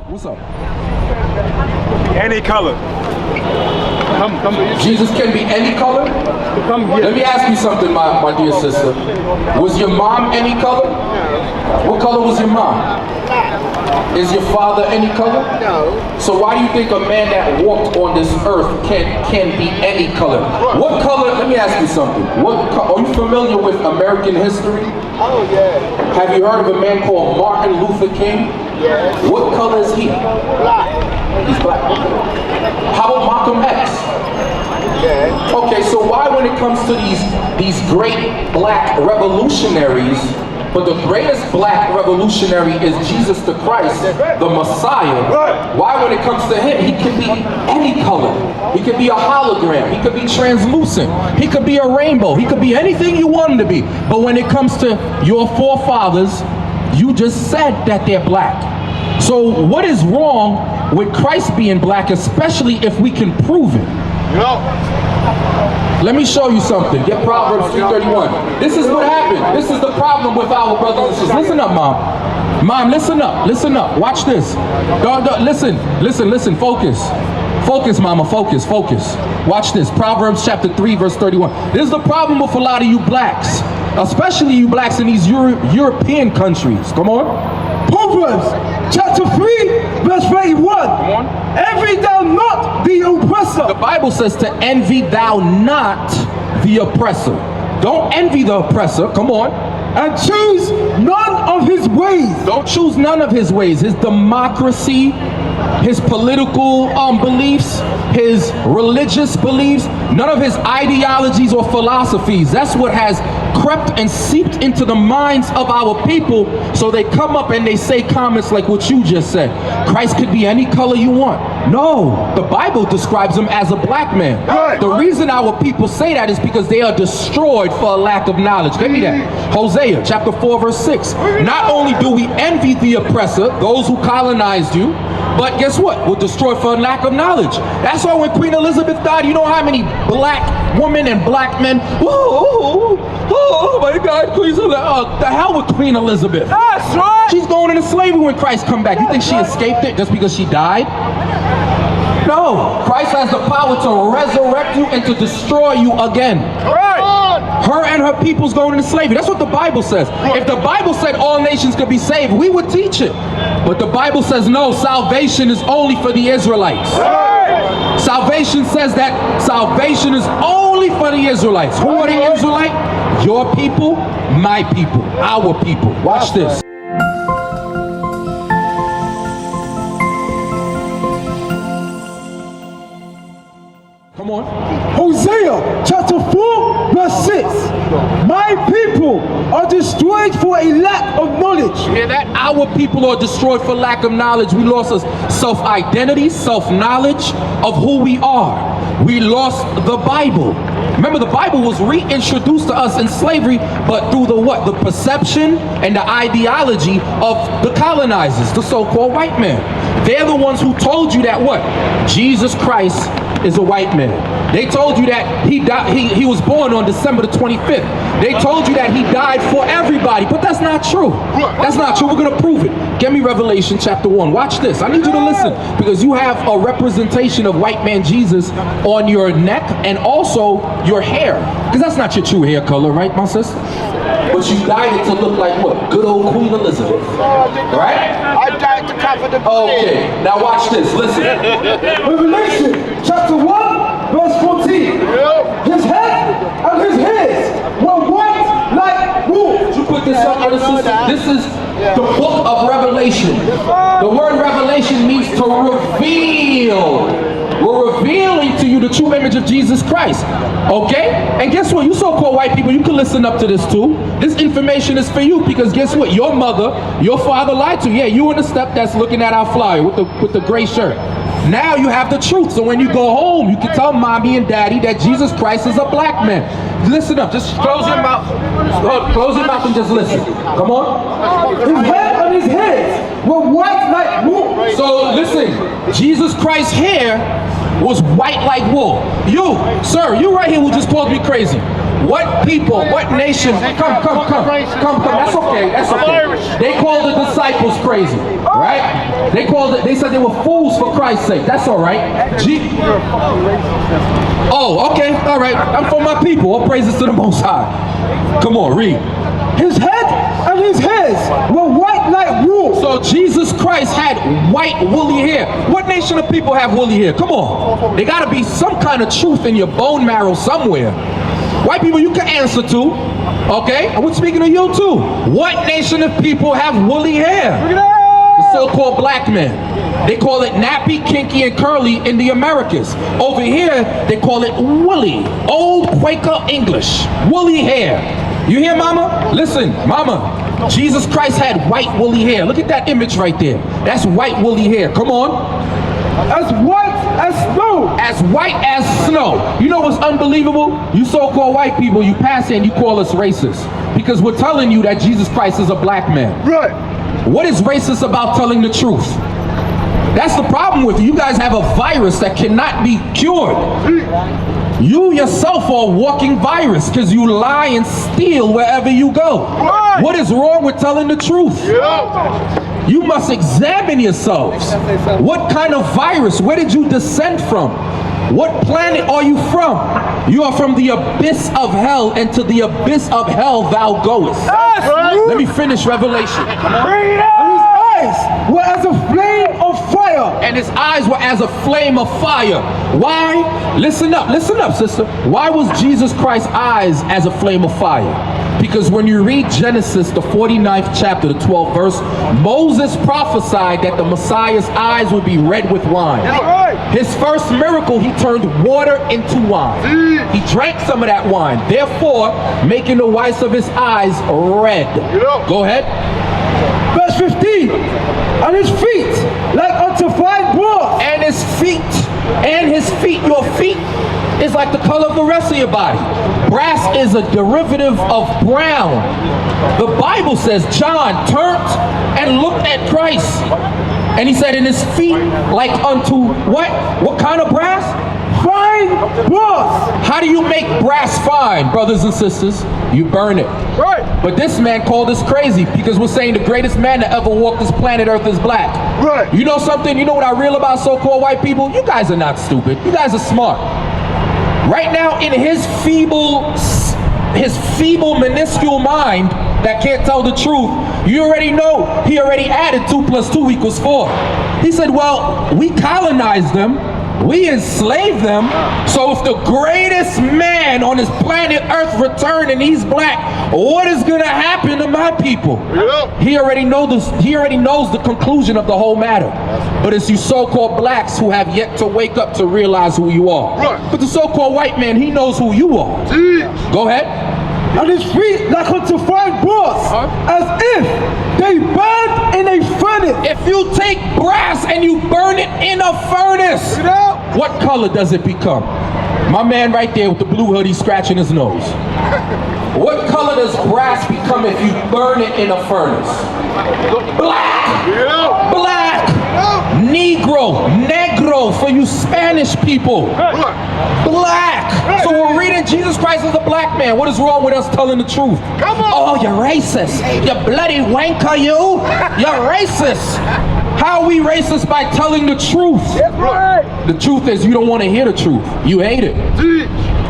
What's up? Any color. Come. Jesus can be any color? Come here. Let me ask you something, my dear sister. Was your mom any color? What color was your mom? Is your father any color? No. So why do you think a man that walked on this earth can be any color? What color, let me ask you something. Are you familiar with American history? Oh, yeah. Have you heard of a man called Martin Luther King? Yeah. What color is he? Black. He's black. How about Malcolm X? Yeah. Okay, so why when it comes to these great black revolutionaries, but the greatest black revolutionary is Jesus the Christ, the Messiah, why when it comes to him, he can be any color. He could be a hologram, he could be translucent, he could be a rainbow, he could be anything you want him to be. But when it comes to your forefathers, you just said that they're black. So what is wrong with Christ being black, especially if we can prove it? Let me show you something. Get Proverbs 3:31. This is what happened. This is the problem with our brothers and sisters. Listen up, Mom. Mom, listen up. Listen up. Watch this. Listen. Focus. Focus, Mama. Focus. Watch this. Proverbs chapter 3, verse 31. This is the problem with a lot of you blacks, especially you blacks in these European countries. Come on. Proverbs chapter 3, verse 31. Envy thou not the oppressor. The Bible says to envy thou not the oppressor. Don't envy the oppressor. Come on. And choose none of his ways. Don't choose none of his ways. His democracy, his political beliefs, his religious beliefs, none of his ideologies or philosophies. That's what has crept and seeped into the minds of our people, so they come up and they say comments like what you just said. Christ could be any color you want. No, the Bible describes him as a black man. The reason our people say that is because they are destroyed for a lack of knowledge. Give me that. Hosea chapter 4 verse 6. Not only do we envy the oppressor, those who colonized you, but guess what? We're destroyed for a lack of knowledge. That's why when Queen Elizabeth died, you know how many black women and black men, oh my God, Queen Elizabeth, the hell with Queen Elizabeth. That's right. She's going into slavery when Christ come back. You think she escaped it just because she died? No, Christ has the power to resurrect you and to destroy you again. Her and her people's going into slavery. That's what the Bible says. If the Bible said all nations could be saved, we would teach it. But the Bible says no, salvation is only for the Israelites. Salvation says that salvation is only for the Israelites. Who are the Israelites? Your people, my people, our people. Watch this. Come on. Hosea chapter 4 verse 6. My people are destroyed for a lack of knowledge. You hear that? Our people are destroyed for lack of knowledge. We lost a self-identity, self-knowledge of who we are. We lost the Bible. Remember, the Bible was reintroduced to us in slavery, but through the what? The perception and the ideology of the colonizers, the so-called white man. They're the ones who told you that what? Jesus Christ is a white man. They told you that he died, he was born on December the 25th. They told you that he died for everybody, but that's not true. That's not true. We're gonna prove it. Give me Revelation chapter 1. Watch this. I need you to listen, because you have a representation of white man Jesus on your neck and also your hair, because that's not your true hair color, right, my sister? But you dyed it to look like what? Good old Queen Elizabeth, right? I died to cover the Okay, now watch this. Listen. Revelation chapter 1 verse 14. His head and his hairs were white like wool. Did you put this up, brother, sister? This is the book of Revelation. The word revelation means to reveal. We're revealing to you the true image of Jesus Christ. Okay? And guess what? You so-called white people, you can listen up to this too. This information is for you, because guess what? Your mother, your father lied to you. Yeah, you and the step that's looking at our flyer with the gray shirt. Now you have the truth. So when you go home, you can tell mommy and daddy that Jesus Christ is a black man. Listen up. Just close your mouth. Close your mouth and just listen. Come on. His head and his hairs were white like wool. So listen, Jesus Christ's hair was white like wool. You, sir, you right here who just called me crazy. What people, what nation, come. That's okay. They called the disciples crazy, right? They said they were fools for Christ's sake. That's all right. Oh, okay, all right. I'm for my people. All praises to the Most High. Come on, read. His head and his hairs were white like wool. So Jesus Christ had white woolly hair. What nation of people have woolly hair? Come on. There gotta be some kind of truth in your bone marrow somewhere. White people you can answer to. Okay? And we're speaking to you too. What nation of people have woolly hair? The so-called black men. They call it nappy, kinky, and curly in the Americas. Over here, they call it woolly. Old Quaker English. Woolly hair. You hear, mama? Listen, mama. Jesus Christ had white woolly hair. Look at that image right there. That's white woolly hair. Come on. As white as snow. As white as snow. You know what's unbelievable? You so-called white people, you pass in, you call us racist. Because we're telling you that Jesus Christ is a black man. Right. What is racist about telling the truth? That's the problem with you. You guys have a virus that cannot be cured. You yourself are a walking virus because you lie and steal wherever you go. Right. What is wrong with telling the truth? Yeah. You must examine yourselves. What kind of virus? Where did you descend from? What planet are you from? You are from the abyss of hell, and to the abyss of hell thou goest. Let me finish Revelation. Bring it out. And his eyes were as a flame of fire. And his eyes were as a flame of fire. Why? Listen up, sister. Why was Jesus Christ's eyes as a flame of fire? Because when you read Genesis, the 49th chapter, the 12th verse, Moses prophesied that the Messiah's eyes would be red with wine. His first miracle, he turned water into wine. He drank some of that wine, therefore making the whites of his eyes red. Go ahead. Verse 15. And his feet like unto fine brass. And his feet, your feet is like the color of the rest of your body. Brass is a derivative of brown. The Bible says John turned and looked at Christ, and he said, in his feet like unto what? What kind of brass? Fine brass. How do you make brass fine, brothers and sisters? You burn it. Right. But this man called us crazy because we're saying the greatest man that ever walked this planet Earth is black. Right. You know something? You know what I real about so-called white people? You guys are not stupid. You guys are smart. Right now, in his feeble, minuscule mind that can't tell the truth, you already know he already added 2 + 2 = 4. He said, well, we colonized them. We enslaved them. So if the greatest man on this planet Earth returned and he's black, what is going to happen to my people? He already knows this. He already knows the conclusion of the whole matter. But it's you so-called blacks who have yet to wake up to realize who you are. But the so-called white man, he knows who you are. Go ahead. And his feet like unto fine brass, as if they burned in a furnace. If you take brass and you burn it in a furnace, what color does it become? My man right there with the blue hoodie scratching his nose. What color does brass become if you burn it in a furnace? Black! Black! Negro for you Spanish people. Black! So we're reading Jesus Christ as a black man. What is wrong with us telling the truth? Oh, you're racist. You bloody wanker, you. You're racist. How are we racist? By telling the truth. The truth is you don't want to hear the truth. You hate it.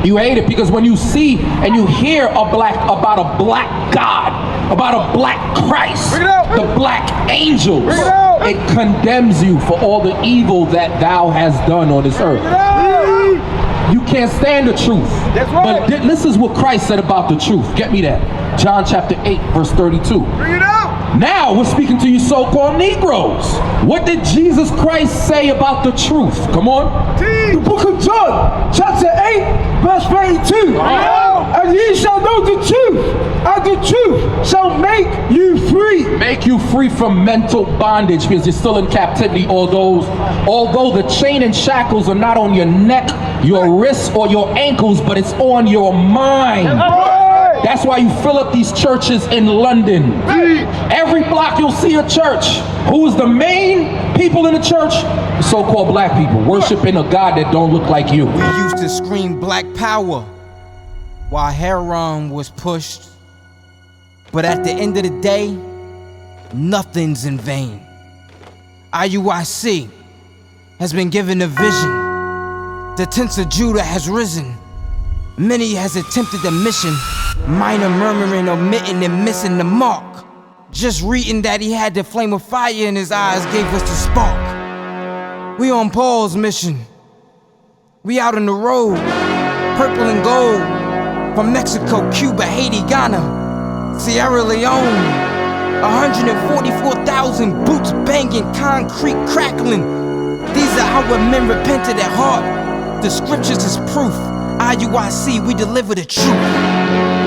You hate it because when you see and you hear about a black God, about a black Christ, the black angels, it condemns you for all the evil that thou hast done on this earth. You can't stand the truth. But this is what Christ said about the truth. Get me that. John chapter 8, verse 32. Now we're speaking to you so-called Negroes. What did Jesus Christ say about the truth? Come on. The book of John, chapter 8, verse 32. And ye shall know the truth, and the truth shall make you free. Make you free from mental bondage because you're still in captivity. Although the chain and shackles are not on your neck, your wrists, or your ankles, but it's on your mind. That's why you fill up these churches in London. Every block you'll see a church. Who's the main people in the church? The so-called black people, worshiping a God that don't look like you. We used to scream black power, while heroin was pushed. But at the end of the day, nothing's in vain. IUIC has been given a vision. The tents of Judah has risen. Many has attempted the mission, minor murmuring, omitting and missing the mark. Just reading that he had the flame of fire in his eyes gave us the spark. We on Paul's mission. We out on the road, purple and gold, from Mexico, Cuba, Haiti, Ghana, Sierra Leone. 144,000 boots banging, concrete crackling. These are our men repented at heart. The scriptures is proof. IUIC, we deliver the truth.